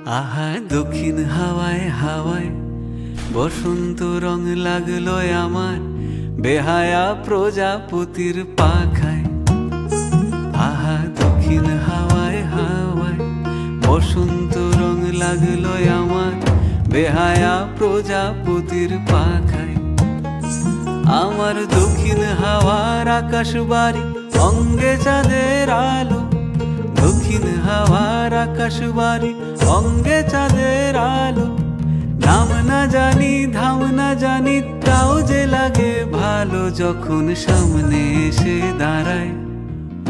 আহা দক্ষিণ হাওয়ায় হাওয়ায় বসন্ত রং লাগলো আমার বেহায়া প্রজাপতির পাখায়। আহা দক্ষিণ হাওয়ায় হাওয়ায় বসন্ত রং লাগলো আমার বেহায়া প্রজাপতির পাখায়। আমার দক্ষিণ হাওয়ার আকাশ বাড়ি অঙ্গে চাঁদের আলো, দক্ষিণ হাওয়ার আকাশ বাড়ি অঙ্গে চাঁদের আলো। নাম না জানি ধাম না জানি তাও যে লাগে ভালো যখন সামনে এসে দাঁড়ায়।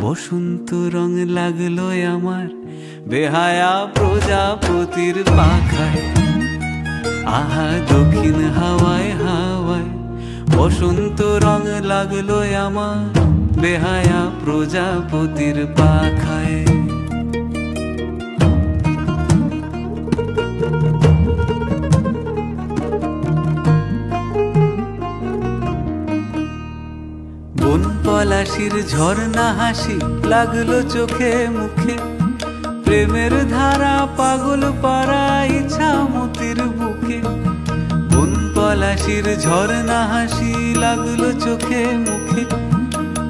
বসন্ত রং লাগলো আমার বেহায়া প্রজাপতির পাখায়। আহা দক্ষিণ হাওয়ায় হাওয়ায় বসন্ত রং লাগলো আমার বেহায়া প্রজাপতির পাখায়। বন পলাশির ঝর্ণা হাসি লাগলো চোখে মুখে, প্রেমের ধারা পাগল পাড়া ইছামতির বুকে। বন পলাশির ঝর্ণা হাসি লাগলো চোখে মুখে,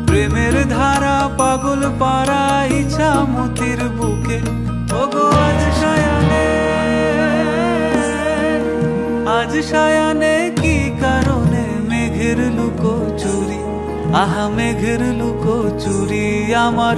প্রেমের ধারা পাগল পাড়া ইছামতির বুকে। ওগো আজ সায়ানে, আজ সায়ানে কি কারণে মেঘের লুকো চুরি, আহা মেঘের লুকো চুরি আমার